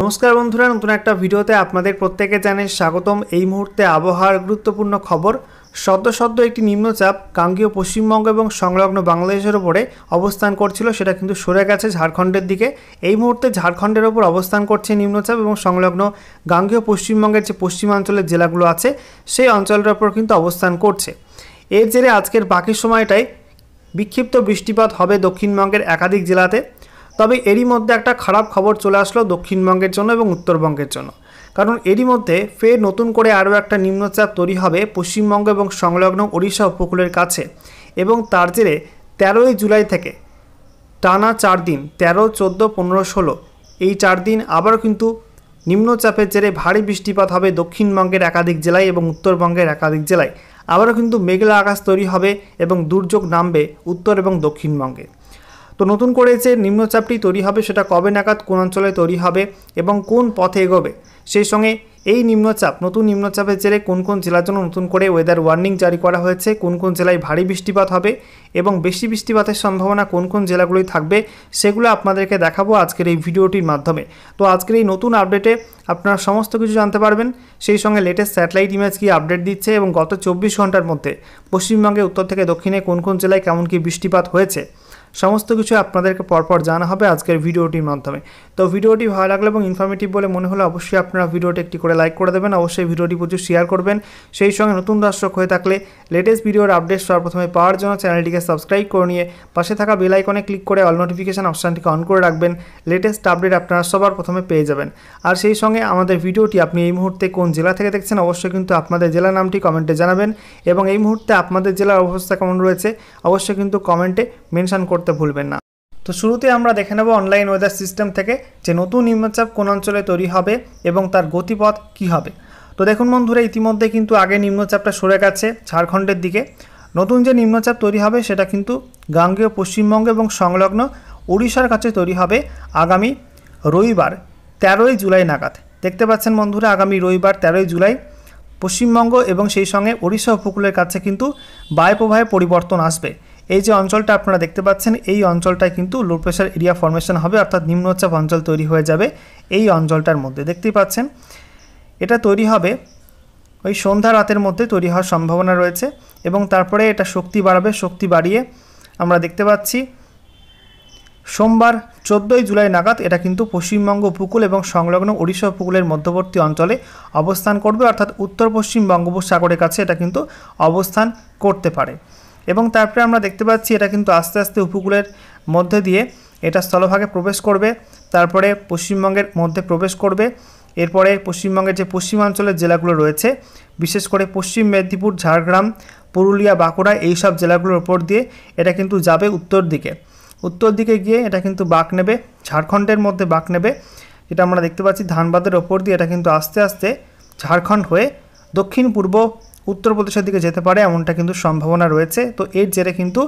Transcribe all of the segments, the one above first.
नमस्कार बंधुरा नतून एक भिडियोते आपनादेर प्रत्येके जानाई स्वागतम। এই মুহূর্তে আবহাওয়ার গুরুত্বপূর্ণ খবর। সদ্য একটি নিম্নচাপ গাঙ্গেয় পশ্চিমবঙ্গ এবং সংলগ্ন বাংলাদেশের উপরে অবস্থান করছিল, সেটা কিন্তু সরে গেছে ঝাড়খণ্ডের দিকে। এই মুহূর্তে ঝাড়খণ্ডের উপর অবস্থান করছে নিম্নচাপ এবং সংলগ্ন গাঙ্গেয় পশ্চিমবঙ্গের যে পশ্চিমাঞ্চলের জেলাগুলো আছে সেই অঞ্চলের উপর কিন্তু অবস্থান করছে। এর জেরে আজকের বাকি সময়টাই বিক্ষিপ্ত বৃষ্টিপাত হবে দক্ষিণবঙ্গের একাধিক জেলাতে। তবে এরই মধ্যে একটা খারাপ খবর চলে আসলো দক্ষিণবঙ্গের জন্য এবং উত্তরবঙ্গের জন্য, কারণ এরই মধ্যে ফের নতুন করে আরও একটা নিম্নচাপ তৈরি হবে পশ্চিমবঙ্গ এবং সংলগ্ন ওড়িশা উপকূলের কাছে, এবং তার জেরে 13ই জুলাই থেকে টানা 4 দিন 13, 14, 15, 16 এই 4 দিন আবারও কিন্তু নিম্নচাপের জেরে ভারী বৃষ্টিপাত হবে দক্ষিণবঙ্গের একাধিক জেলায় এবং উত্তরবঙ্গের একাধিক জেলায়। আবারও কিন্তু মেঘলা আকাশ তৈরি হবে এবং দুর্যোগ নামবে উত্তর এবং দক্ষিণবঙ্গে। তো নতুন করে যে নিম্নচাপটি তৈরি হবে সেটা কবে নাগাদ কোন অঞ্চলে তৈরি হবে এবং কোন পথে এগোবে, সেই সঙ্গে এই নিম্নচাপ নতুন নিম্নচাপের জেরে কোন কোন জেলার জন্য নতুন করে ওয়েদার ওয়ার্নিং জারি করা হয়েছে, কোন কোন জেলায় ভারী বৃষ্টিপাত হবে এবং বেশি বৃষ্টিপাতের সম্ভাবনা কোন কোন জেলাগুলোই থাকবে, সেগুলো আপনাদেরকে দেখাবো আজকের এই ভিডিওটির মাধ্যমে। তো আজকের এই নতুন আপডেটে আপনারা সমস্ত কিছু জানতে পারবেন, সেই সঙ্গে লেটেস্ট স্যাটেলাইট ইমেজ কি আপডেট দিচ্ছে এবং গত 24 ঘন্টার মধ্যে পশ্চিমবঙ্গে উত্তর থেকে দক্ষিণে কোন কোন জেলায় কেমন কি বৃষ্টিপাত হয়েছে, সমস্ত কিছু আপনাদেরকে পরপর জানা হবে আজকের ভিডিওটির মাধ্যমে। তো ভিডিওটি ভালো লাগলে এবং ইনফরমেটিভ বলে মনে হলে অবশ্যই আপনারা ভিডিওটি একটি করে লাইক করে দেবেন, অবশ্যই ভিডিওটি প্রচুর শেয়ার করবেন। সেই সঙ্গে নতুন দর্শক হয়ে থাকলে লেটেস্ট ভিডিওর আপডেট সর্বপ্রথমে পাওয়ার জন্য চ্যানেলটিকে সাবস্ক্রাইব করে নিয়ে পাশে থাকা বেল আইকনে ক্লিক করে অল নোটিফিকেশন অপশানটিকে অন করে রাখবেন। লেটেস্ট আপডেট আপনারা সবার প্রথমে পেয়ে যাবেন। আর সেই সঙ্গে আমাদের ভিডিওটি আপনি এই মুহূর্তে কোন জেলা থেকে দেখছেন অবশ্যই কিন্তু আপনাদের জেলার নামটি কমেন্টে জানাবেন, এবং এই মুহূর্তে আপনাদের জেলার অবস্থা কেমন রয়েছে অবশ্যই কিন্তু কমেন্টে মেনশন করতে ভুলবেন না। তো শুরুতে আমরা দেখে নেব অনলাইন ওয়েদার সিস্টেম থেকে যে নতুন নিম্নচাপ কোন অঞ্চলে তৈরি হবে এবং তার গতিপথ কী হবে। তো দেখুন বন্ধুরা, ইতিমধ্যে কিন্তু আগে নিম্নচাপটা সরে গেছে ঝাড়খণ্ডের দিকে। নতুন যে নিম্নচাপ তৈরি হবে সেটা কিন্তু গাঙ্গেয় পশ্চিমবঙ্গ এবং সংলগ্ন ওড়িশার কাছে তৈরি হবে আগামী রবিবার 13ই জুলাই নাগাদ। দেখতে পাচ্ছেন বন্ধুরা, আগামী রবিবার 13ই জুলাই পশ্চিমবঙ্গ এবং সেই সঙ্গে ওড়িশা উপকূলের কাছে কিন্তু বায়ুপ্রবাহে পরিবর্তন আসবে। এই যে অঞ্চলটা আপনারা দেখতে পাচ্ছেন এই অঞ্চলটায় কিন্তু লো প্রেশার এরিয়া ফর্মেশন হবে, অর্থাৎ নিম্নচাপ অঞ্চল তৈরি হয়ে যাবে এই অঞ্চলটার মধ্যে। দেখতেই পাচ্ছেন এটা তৈরি হবে ওই সন্ধ্যা রাতের মধ্যে তৈরি হওয়ার সম্ভাবনা রয়েছে, এবং তারপরে এটা শক্তি বাড়াবে। শক্তি বাড়িয়ে আমরা দেখতে পাচ্ছি সোমবার 14ই জুলাই নাগাদ এটা কিন্তু পশ্চিমবঙ্গ উপকূল এবং সংলগ্ন ওড়িশা উপকূলের মধ্যবর্তী অঞ্চলে অবস্থান করবে, অর্থাৎ উত্তর পশ্চিম বঙ্গোপসাগরের কাছে এটা কিন্তু অবস্থান করতে পারে। এবং তারপরে আমরা দেখতে পাচ্ছি এটা কিন্তু আস্তে আস্তে উপকূলের মধ্যে দিয়ে এটা স্থলভাগে প্রবেশ করবে, তারপরে পশ্চিমবঙ্গের মধ্যে প্রবেশ করবে। এরপরে পশ্চিমবঙ্গের যে পশ্চিমাঞ্চলের জেলাগুলো রয়েছে, বিশেষ করে পশ্চিম মেদিনীপুর, ঝাড়গ্রাম, পুরুলিয়া, বাঁকুড়া এই সব জেলাগুলোর উপর দিয়ে এটা কিন্তু যাবে উত্তর দিকে গিয়ে এটা কিন্তু বাঁক নেবে ঝাড়খণ্ডের মধ্যে বাঁক নেবে। যেটা আমরা দেখতে পাচ্ছি ধানবাদের ওপর দিয়ে এটা কিন্তু আস্তে আস্তে ঝাড়খণ্ড হয়ে দক্ষিণ পূর্ব উত্তরপ্রদেশের দিকে যেতে পারে, এমনটা কিন্তু সম্ভাবনা রয়েছে। তো এর জেরে কিন্তু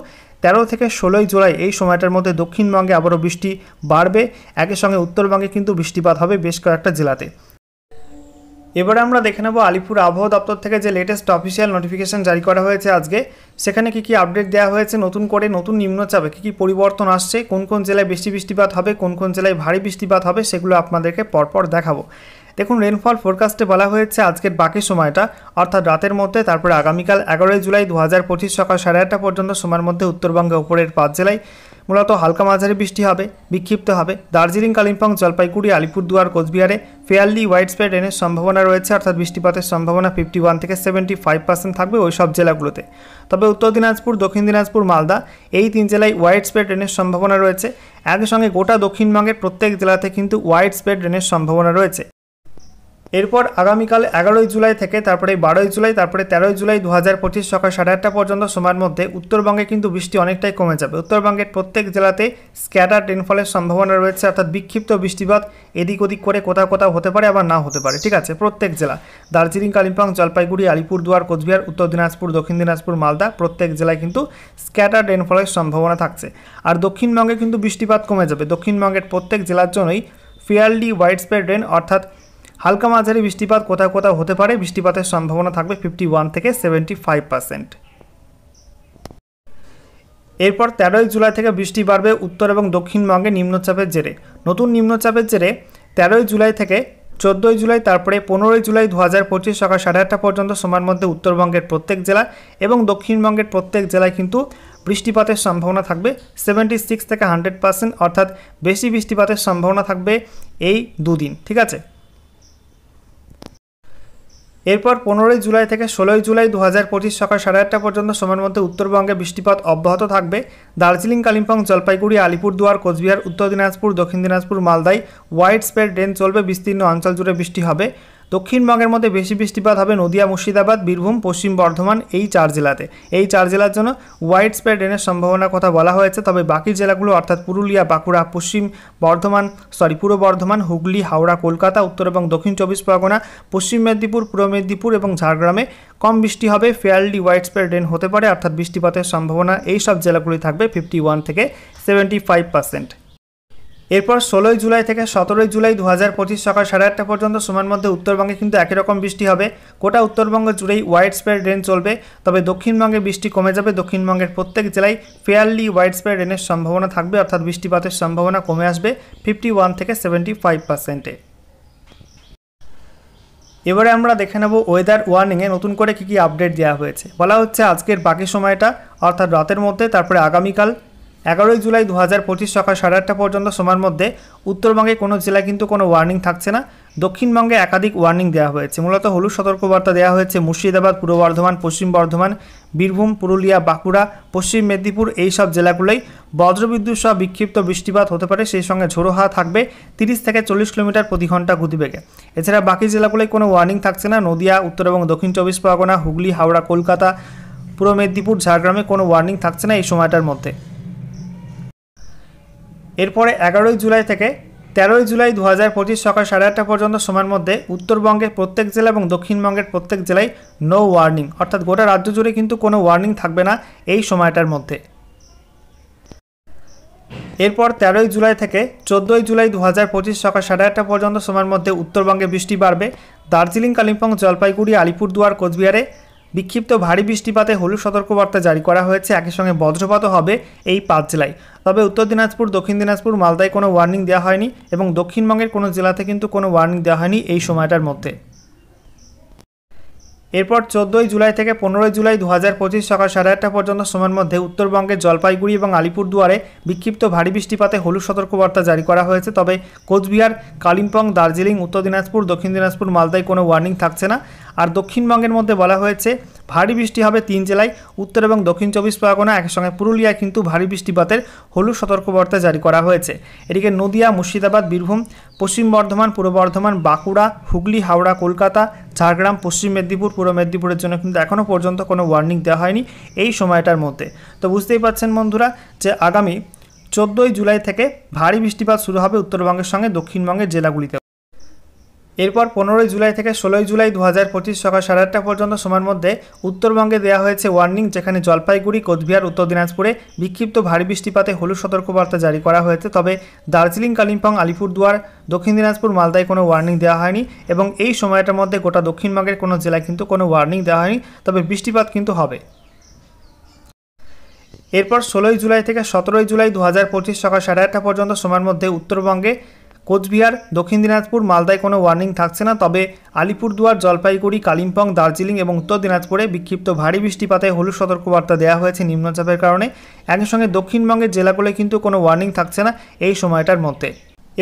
13 থেকে 16ই জুলাই এই সময়টার মধ্যে দক্ষিণবঙ্গে আবারও বৃষ্টি বাড়বে, একই সঙ্গে উত্তরবঙ্গে কিন্তু বৃষ্টিপাত হবে বেশ কয়েকটা জেলাতে। এবারে আমরা দেখে নেব আলিপুর আবহাওয়া দপ্তর থেকে যে লেটেস্ট অফিসিয়াল নোটিফিকেশন জারি করা হয়েছে আজকে, সেখানে কী কী আপডেট দেওয়া হয়েছে নতুন করে, নতুন নিম্নচাপে কী কী পরিবর্তন আসছে, কোন কোন জেলায় বেশি বৃষ্টিপাত হবে, কোন কোন জেলায় ভারী বৃষ্টিপাত হবে, সেগুলো আপনাদেরকে পরপর দেখাবো। দেখুন, রেনফল ফোরকাস্টে বলা হয়েছে আজকের বাকি সময়টা অর্থাৎ রাতের মধ্যে, তারপরে আগামীকাল 11ই জুলাই 2025 সকাল 8:30 পর্যন্ত সময়ের মধ্যে উত্তরবঙ্গে উপরের 5 জেলায় মূলত হালকা মাঝারি বৃষ্টি হবে, বিক্ষিপ্ত হবে। দার্জিলিং, কালিম্পং, জলপাইগুড়ি, আলিপুরদুয়ার, কোচবিহারে ফেয়ারলি ওয়াইড স্প্রেড রেনের সম্ভাবনা রয়েছে, অর্থাৎ বৃষ্টিপাতের সম্ভাবনা 51 থেকে 75% থাকবে ওই সব জেলাগুলোতে। তবে উত্তর দিনাজপুর, দক্ষিণ দিনাজপুর, মালদা এই 3 জেলায় ওয়াইড স্প্রেড রেনের সম্ভাবনা রয়েছে। একই সঙ্গে গোটা দক্ষিণবঙ্গের প্রত্যেক জেলাতে কিন্তু ওয়াইড স্প্রেড রেনের সম্ভাবনা রয়েছে। এরপর আগামীকাল 11ই জুলাই থেকে তারপরে 12ই জুলাই, তারপরে 13ই জুলাই 2025 সকাল 8:30 পর্যন্ত সময়ের মধ্যে উত্তরবঙ্গে কিন্তু বৃষ্টি অনেকটাই কমে যাবে। উত্তরবঙ্গের প্রত্যেক জেলাতে স্ক্যাটার রেনফলের সম্ভাবনা রয়েছে, অর্থাৎ বিক্ষিপ্ত বৃষ্টিপাত এদিক ওদিক করে কোথাও কোথাও হতে পারে, আবার না হতে পারে। ঠিক আছে, প্রত্যেক জেলা দার্জিলিং, কালিম্পং, জলপাইগুড়ি, আলিপুরদুয়ার, কোচবিহার, উত্তর দিনাজপুর, দক্ষিণ দিনাজপুর, মালদা প্রত্যেক জেলায় কিন্তু স্ক্যাটার রেনফলের সম্ভাবনা থাকছে। আর দক্ষিণবঙ্গে কিন্তু বৃষ্টিপাত কমে যাবে। দক্ষিণবঙ্গের প্রত্যেক জেলার জন্যই ফেয়ারলি ওয়াইড স্প্রেড রেন, অর্থাৎ হালকা মাঝারি বৃষ্টিপাত কোথাও কোথাও হতে পারে, বৃষ্টিপাতের সম্ভাবনা থাকবে 51 থেকে 75%। এরপর 13ই জুলাই থেকে বৃষ্টি বাড়বে উত্তর এবং দক্ষিণবঙ্গে নিম্নচাপের জেরে। নতুন নিম্নচাপের জেরে 13ই জুলাই থেকে 14ই জুলাই তারপরে 15ই জুলাই 2025 সকাল 8:30 পর্যন্ত সময়ের মধ্যে উত্তরবঙ্গের প্রত্যেক জেলা এবং দক্ষিণবঙ্গের প্রত্যেক জেলায় কিন্তু বৃষ্টিপাতের সম্ভাবনা থাকবে 76 থেকে 100%, অর্থাৎ বেশি বৃষ্টিপাতের সম্ভাবনা থাকবে এই দুদিন। ঠিক আছে। এরপর 15ই জুলাই থেকে 16ই জুলাই 2025 সকাল 8:30 পর্যন্ত সময়ের মধ্যে উত্তরবঙ্গে বৃষ্টিপাত অব্যাহত থাকবে। দার্জিলিং, কালিম্পং, জলপাইগুড়ি, আলিপুরদুয়ার, কোচবিহার, উত্তর দিনাজপুর, দক্ষিণ দিনাজপুর, মালদায় ওয়াইড স্প্রেড রেন চলবে, বিস্তীর্ণ অঞ্চল জুড়ে বৃষ্টি হবে। দক্ষিণবঙ্গের মধ্যে বেশি বৃষ্টিপাত হবে নদিয়া, মুর্শিদাবাদ, বীরভূম, পশ্চিম বর্ধমান, এই 4 জেলাতে। এই 4 জেলার জন্য ওয়াইড স্প্রেড রেনের সম্ভাবনার কথা বলা হয়েছে। তবে বাকি জেলাগুলো অর্থাৎ পুরুলিয়া, বাঁকুড়া, পূর্ব বর্ধমান, হুগলি, হাওড়া, কলকাতা, উত্তর এবং দক্ষিণ 24 পরগনা, পশ্চিম মেদিনীপুর, পূর্ব মেদিনীপুর এবং ঝাড়গ্রামে কম বৃষ্টি হবে। ফেয়ারলি ওয়াইড স্প্রেড রেন হতে পারে, অর্থাৎ বৃষ্টিপাতের সম্ভাবনা এই সব জেলাগুলি থাকবে 51 থেকে 75%। এরপর 16ই জুলাই থেকে 17ই জুলাই 2025 সকাল 8:30 পর্যন্ত সময়ের মধ্যে উত্তরবঙ্গে কিন্তু একই রকম বৃষ্টি হবে। গোটা উত্তরবঙ্গ জুড়েই ওয়াইড স্প্রেড রেন চলবে। তবে দক্ষিণবঙ্গে বৃষ্টি কমে যাবে। দক্ষিণবঙ্গের প্রত্যেক জেলায় ফেয়ারলি ওয়াইড স্প্রেড রেনের সম্ভাবনা থাকবে, অর্থাৎ বৃষ্টিপাতের সম্ভাবনা কমে আসবে 51 থেকে 75%-এ। এবারে আমরা দেখে নেব ওয়েদার ওয়ার্নিংয়ে নতুন করে কী আপডেট দেওয়া হয়েছে। বলা হচ্ছে আজকের বাকি সময়টা অর্থাৎ রাতের মধ্যে, তারপরে আগামীকাল 11ই জুলাই 2025 সকাল 8:30 পর্যন্ত সময়ের মধ্যে উত্তরবঙ্গে কোনো জেলায় কিন্তু কোনো ওয়ার্নিং থাকছে না। দক্ষিণবঙ্গে একাধিক ওয়ার্নিং দেওয়া হয়েছে। মূলত হলুদ সতর্কবার্তা দেওয়া হয়েছে মুর্শিদাবাদ, পূর্ব বর্ধমান, পশ্চিম বর্ধমান, বীরভূম, পুরুলিয়া, বাঁকুড়া, পশ্চিম মেদিনীপুর, এই সব জেলাগুলোই বজ্রবিদ্যুৎ সহ বিক্ষিপ্ত বৃষ্টিপাত হতে পারে। সেই সঙ্গে ঝোড়ো হাওয়া থাকবে 30 থেকে 40 কিলোমিটার প্রতি ঘন্টা গতিবেগে। এছাড়া বাকি জেলাগুলোয় কোনো ওয়ার্নিং থাকছে না। নদিয়া, উত্তর এবং দক্ষিণ 24 পরগনা, হুগলি, হাওড়া, কলকাতা, পূর্ব মেদিনীপুর, ঝাড়গ্রামে কোনো ওয়ার্নিং থাকছে না এই সময়টার মধ্যে। এরপরে 11ই জুলাই থেকে 13ই জুলাই 2025 সকাল 8:30 পর্যন্ত সময়ের মধ্যে উত্তরবঙ্গের প্রত্যেক জেলা এবং দক্ষিণবঙ্গের প্রত্যেক জেলায় নো ওয়ার্নিং, অর্থাৎ গোটা রাজ্য জুড়ে কিন্তু কোনো ওয়ার্নিং থাকবে না এই সময়টার মধ্যে। এরপর 13ই জুলাই থেকে 14ই জুলাই 2025 সকাল 8:30 পর্যন্ত সময়ের মধ্যে উত্তরবঙ্গে বৃষ্টি বাড়বে। দার্জিলিং, কালিম্পং, জলপাইগুড়ি, আলিপুরদুয়ার, কোচবিহারে বিক্ষিপ্ত ভারী বৃষ্টিপাতে হলুদ সতর্কবার্তা জারি করা হয়েছে। একই সঙ্গে বজ্রপাতও হবে এই 5 জেলায়। তবে উত্তর দিনাজপুর, দক্ষিণ দিনাজপুর, মালদায় কোনো ওয়ার্নিং দেওয়া হয়নি এবং দক্ষিণবঙ্গের কোনো জেলাতে কিন্তু কোনো ওয়ার্নিং দেওয়া হয়নি এই সময়টার মধ্যে। এরপর 14ই জুলাই থেকে 15ই জুলাই 2025 সকাল 8:30 পর্যন্ত সময়ের মধ্যে উত্তরবঙ্গের জলপাইগুড়ি এবং আলিপুরদুয়ারে বিক্ষিপ্ত ভারী বৃষ্টিপাতে হলুদ সতর্কবার্তা জারি করা হয়েছে। তবে কোচবিহার, কালিম্পং, দার্জিলিং, উত্তর দিনাজপুর, দক্ষিণ দিনাজপুর, মালদায় কোনো ওয়ার্নিং থাকছে না। আর দক্ষিণবঙ্গের মধ্যে বলা হয়েছে ভারী বৃষ্টি হবে 3 জেলায়, উত্তর এবং দক্ষিণ 24 পরগনা, একই সঙ্গে পুরুলিয়ায় কিন্তু ভারী বৃষ্টিপাতের হলুদ সতর্কবার্তা জারি করা হয়েছে। এদিকে নদিয়া, মুর্শিদাবাদ, বীরভূম, পশ্চিম বর্ধমান, পূর্ব বর্ধমান, বাঁকুড়া, হুগলি, হাওড়া, কলকাতা, ঝাড়গ্রাম, পশ্চিম মেদিনীপুর, পূর্ব মেদিনীপুরের জন্য কিন্তু এখনও পর্যন্ত কোনো ওয়ার্নিং দেওয়া হয়নি এই সময়টার মধ্যে। তো বুঝতেই পারছেন বন্ধুরা যে আগামী 14ই জুলাই থেকে ভারী বৃষ্টিপাত শুরু হবে উত্তরবঙ্গের সঙ্গে দক্ষিণবঙ্গের জেলাগুলিতে। এরপর 15ই জুলাই থেকে 16ই জুলাই 2025 সকাল 8:30 পর্যন্ত সময়ের মধ্যে উত্তরবঙ্গে দেওয়া হয়েছে ওয়ার্নিং, যেখানে জলপাইগুড়ি, কোচবিহার, উত্তর দিনাজপুরে বিক্ষিপ্ত ভারী বৃষ্টিপাতে হলুদ সতর্কবার্তা জারি করা হয়েছে। তবে দার্জিলিং, কালিম্পং, আলিপুরদুয়ার, দক্ষিণ দিনাজপুর, মালদায় কোনো ওয়ার্নিং দেওয়া হয়নি এবং এই সময়টার মধ্যে গোটা দক্ষিণবঙ্গের কোনো জেলায় কিন্তু কোনো ওয়ার্নিং দেওয়া হয়নি, তবে বৃষ্টিপাত কিন্তু হবে। এরপর 16ই জুলাই থেকে 17ই জুলাই 2025 সকাল 8:30 পর্যন্ত সময়ের মধ্যে উত্তরবঙ্গে কোচবিহার, দক্ষিণ দিনাজপুর, মালদায় কোনো ওয়ার্নিং থাকছে না। তবে আলিপুরদুয়ার, জলপাইগুড়ি, কালিম্পং, দার্জিলিং এবং উত্তর দিনাজপুরে বিক্ষিপ্ত ভারী বৃষ্টিপাতে হলুদ সতর্কবার্তা দেওয়া হয়েছে নিম্নচাপের কারণে। একই সঙ্গে দক্ষিণবঙ্গের জেলাগুলোয় কিন্তু কোনো ওয়ার্নিং থাকছে না এই সময়টার মধ্যে।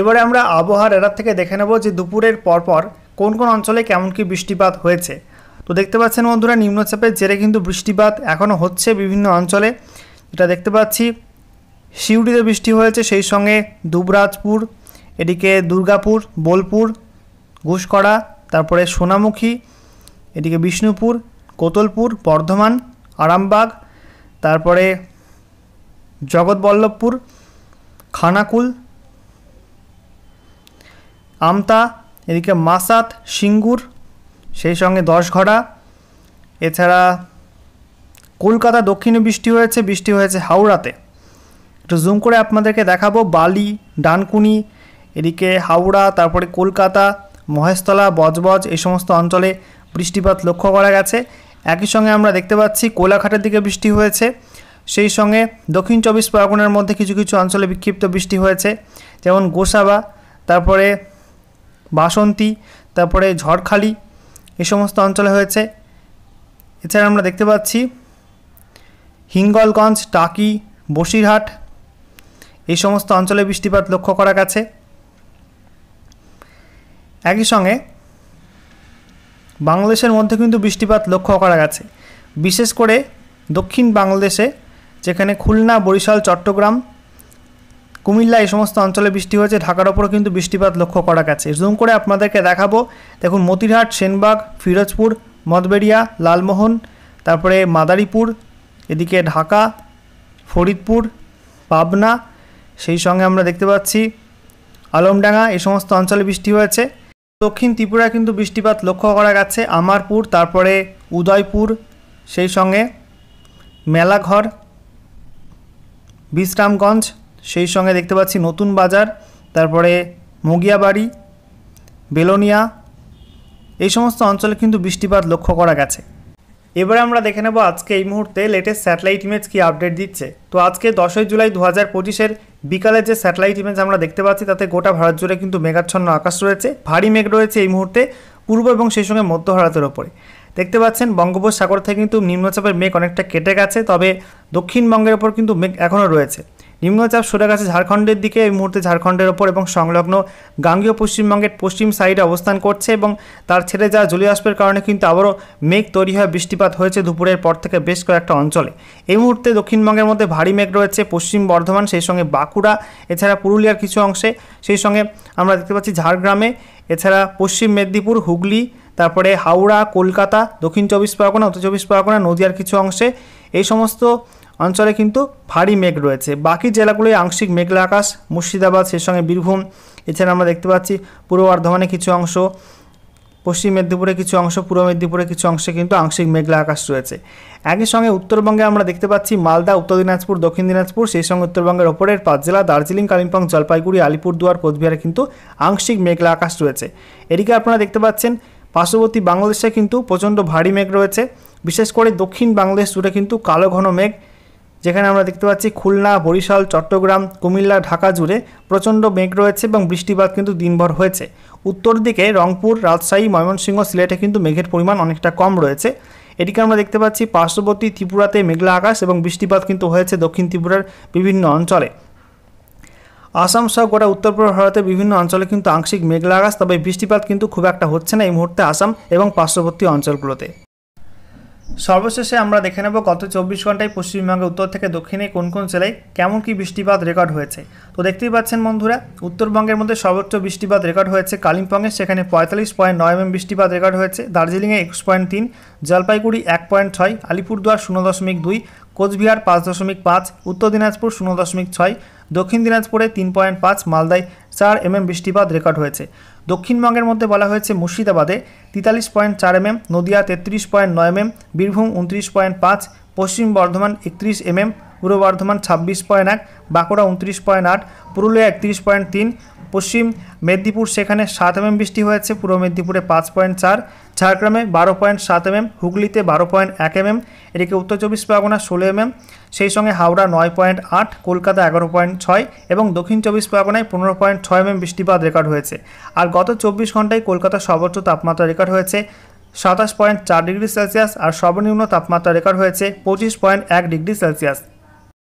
এবারে আমরা আবহাওয়ার রাডার থেকে দেখে নেব যে দুপুরের পরপর কোন কোন অঞ্চলে কেমন কি বৃষ্টিপাত হয়েছে। তো দেখতে পাচ্ছেন বন্ধুরা নিম্নচাপের জেরে কিন্তু বৃষ্টিপাত এখনও হচ্ছে বিভিন্ন অঞ্চলে। এটা দেখতে পাচ্ছি সিউড়িতে বৃষ্টি হয়েছে, সেই সঙ্গে দুবরাজপুর, এদিকে দুর্গাপুর, বোলপুর, ঘুষকড়া, তারপরে সোনামুখী, এদিকে বিষ্ণুপুর, কোতলপুর, বর্ধমান, আরামবাগ, তারপরে জগৎবল্লভপুর, খানাকুল, আমতা, এদিকে মাসাত, সিঙ্গুর, সেই সঙ্গে 10ঘড়া। এছাড়া কলকাতা দক্ষিণে বৃষ্টি হয়েছে হাওড়াতে। একটু জুম করে আপনাদেরকে দেখাবো বালি, ডানকুনি, এদিকে হাওড়া, তারপরে কলকাতা, মহেশতলা, বজবজ, এই সমস্ত অঞ্চলে বৃষ্টিপাত লক্ষ্য করা গেছে। একই সঙ্গে আমরা দেখতে পাচ্ছি কোলাঘাটের দিকে বৃষ্টি হয়েছে, সেই সঙ্গে দক্ষিণ 24 পরগনার মধ্যে কিছু কিছু অঞ্চলে বিক্ষিপ্ত বৃষ্টি হয়েছে, যেমন গোসাবা, তারপরে বাসন্তী, তারপরে ঝড়খালি এই সমস্ত অঞ্চলে হয়েছে। এছাড়া আমরা দেখতে পাচ্ছি হিঙ্গলগঞ্জ, টাকি, বসিরহাট এই সমস্ত অঞ্চলে বৃষ্টিপাত লক্ষ্য করা গেছে। একই সঙ্গে বাংলাদেশের মধ্যে কিন্তু বৃষ্টিপাত লক্ষ্য করা গেছে, বিশেষ করে দক্ষিণ বাংলাদেশে, যেখানে খুলনা, বরিশাল, চট্টগ্রাম, কুমিল্লা এই সমস্ত অঞ্চলে বৃষ্টি হয়েছে। ঢাকার ওপরও কিন্তু বৃষ্টিপাত লক্ষ্য করা গেছে। জুম করে আপনাদেরকে দেখাবো। দেখুন, মতিরহাট, সেনবাগ, ফিরোজপুর, মঠবেড়িয়া, লালমোহন, তারপরে মাদারীপুর, এদিকে ঢাকা, ফরিদপুর, পাবনা, সেই সঙ্গে আমরা দেখতে পাচ্ছি আলমডাঙ্গা এই সমস্ত অঞ্চলে বৃষ্টি হয়েছে। দক্ষিণ ত্রিপুরায় কিন্তু বৃষ্টিপাত লক্ষ্য করা গেছে। আমারপুর, তারপরে উদয়পুর, সেই সঙ্গে মেলাঘর, বিশ্রামগঞ্জ, সেই সঙ্গে দেখতে পাচ্ছি নতুন বাজার, তারপরে মগিয়াবাড়ি, বেলোনিয়া এই সমস্ত অঞ্চলে কিন্তু বৃষ্টিপাত লক্ষ্য করা গেছে। এবারে আমরা দেখে নেব আজকে এই মুহূর্তে লেটেস্ট স্যাটেলাইট ইমেজ কি আপডেট দিচ্ছে। তো আজকে 10ই জুলাই 2025-এর বিকালে যে স্যাটেলাইট ইমেজ আমরা দেখতে পাচ্ছি তাতে গোটা ভারত জুড়ে কিন্তু মেঘাচ্ছন্ন আকাশ রয়েছে। ভারী মেঘ রয়েছে এই মুহূর্তে পূর্ব এবং সেই সঙ্গে মধ্য ভারতের ওপরে। দেখতে পাচ্ছেন বঙ্গোপসাগর থেকে কিন্তু নিম্নচাপের মেঘ অনেকটা কেটে গেছে, তবে দক্ষিণবঙ্গের ওপর কিন্তু মেঘ এখনও রয়েছে। নিম্নচাপ সরে গেছে ঝাড়খণ্ডের দিকে এই মুহূর্তে, ঝাড়খণ্ডের ওপর এবং সংলগ্ন গাঙ্গেয় পশ্চিমবঙ্গের পশ্চিম সাইডে অবস্থান করছে এবং তার ছেড়ে যাওয়া জলীয়বাষ্পের কারণে কিন্তু আবারও মেঘ তৈরি হয়ে বৃষ্টিপাত হয়েছে দুপুরের পর থেকে বেশ কয়েকটা অঞ্চলে। এই মুহূর্তে দক্ষিণবঙ্গের মধ্যে ভারী মেঘ রয়েছে পশ্চিম বর্ধমান, সেই সঙ্গে বাঁকুড়া, এছাড়া পুরুলিয়ার কিছু অংশে, সেই সঙ্গে আমরা দেখতে পাচ্ছি ঝাড়গ্রামে, এছাড়া পশ্চিম মেদিনীপুর, হুগলি, তারপরে হাওড়া, কলকাতা, দক্ষিণ 24 পরগনা, উত্তর 24 পরগনা, নদিয়ার কিছু অংশে এই সমস্ত অঞ্চলে কিন্তু ভারী মেঘ রয়েছে। বাকি জেলাগুলোয় আংশিক মেঘলা আকাশ, মুর্শিদাবাদ, সেই সঙ্গে বীরভূম, এছাড়া আমরা দেখতে পাচ্ছি পূর্ব বর্ধমানে কিছু অংশ, পশ্চিম মেদিনীপুরে কিছু অংশ, পূর্ব মেদিনীপুরে কিছু অংশে কিন্তু আংশিক মেঘলা আকাশ রয়েছে। একই সঙ্গে উত্তরবঙ্গে আমরা দেখতে পাচ্ছি মালদা, উত্তর দিনাজপুর, দক্ষিণ দিনাজপুর, সেই সঙ্গে উত্তরবঙ্গের ওপরের 5 জেলা দার্জিলিং, কালিম্পং, জলপাইগুড়ি, আলিপুরদুয়ার, কোচবিহারে কিন্তু আংশিক মেঘলা আকাশ রয়েছে। এদিকে আপনারা দেখতে পাচ্ছেন পার্শ্ববর্তী বাংলাদেশে কিন্তু প্রচণ্ড ভারী মেঘ রয়েছে, বিশেষ করে দক্ষিণ বাংলাদেশ জুড়ে কিন্তু কালো ঘন মেঘ, যেখানে আমরা দেখতে পাচ্ছি খুলনা, বরিশাল, চট্টগ্রাম, কুমিল্লা, ঢাকা জুড়ে প্রচণ্ড মেঘ রয়েছে এবং বৃষ্টিপাত কিন্তু দিনভর হয়েছে। উত্তর দিকে রংপুর, রাজশাহী, ময়মনসিংহ, সিলেটে কিন্তু মেঘের পরিমাণ অনেকটা কম রয়েছে। এদিকে আমরা দেখতে পাচ্ছি পার্শ্ববর্তী ত্রিপুরাতে মেঘলা আকাশ এবং বৃষ্টিপাত কিন্তু হয়েছে দক্ষিণ ত্রিপুরার বিভিন্ন অঞ্চলে। আসাম সহ গোটা উত্তর পূর্ব ভারতের বিভিন্ন অঞ্চলে কিন্তু আংশিক মেঘলা আকাশ, তবে বৃষ্টিপাত কিন্তু খুব একটা হচ্ছে না এই মুহূর্তে আসাম এবং পার্শ্ববর্তী অঞ্চলগুলোতে। সর্বশেষে আমরা দেখে নেব গত 24 ঘন্টায় পশ্চিমবঙ্গের উত্তর থেকে দক্ষিণে কোন কোন জেলায় কেমন কি বৃষ্টিপাত রেকর্ড হয়েছে। তো দেখতেই পাচ্ছেন বন্ধুরা, উত্তরবঙ্গের মধ্যে সর্বোচ্চ বৃষ্টিপাত রেকর্ড হয়েছে কালিম্পংয়ে, সেখানে 45.9 mm বৃষ্টিপাত রেকর্ড হয়েছে। দার্জিলিংয়ে 21.3, জলপাইগুড়ি 1.6, আলিপুরদুয়ার 0.2, কোচবিহার 5.5, উত্তর দিনাজপুর 0.6, দক্ষিণ দিনাজপুরে 3.5, মালদায় 4 mm বৃষ্টিপাত রেকর্ড হয়েছে। দক্ষিণবঙ্গের মধ্যে বলা হয়েছে মুর্শিদাবাদে 43.4 mm, নদিয়া 33.9 mm, বীরভূম 29.5, পশ্চিম বর্ধমান 31 mm, পূর্ব বর্ধমান 26.1, বাঁকুড়া 29.8, পুরুলিয়া 31.3, পশ্চিম মেদিনীপুর সেখানে 7 mm বৃষ্টি হয়েছে, পূর্ব মেদিনীপুরে 5.4, ঝাড়গ্রামে 12.7 mm, হুগলিতে 12.1 mm, এদিকে উত্তর 24 পরগনা 16 mm, সেই সঙ্গে হাওড়া 9.8, কলকাতা 11.6 এবং দক্ষিণ 24 পরগনায় 15.6 mm বৃষ্টিপাত রেকর্ড হয়েছে। আর গত 24 ঘন্টায় কলকাতার সর্বোচ্চ তাপমাত্রা রেকর্ড হয়েছে 27.4 ডিগ্রি সেলসিয়াস আর সর্বনিম্ন তাপমাত্রা রেকর্ড হয়েছে 25.1 ডিগ্রি সেলসিয়াস।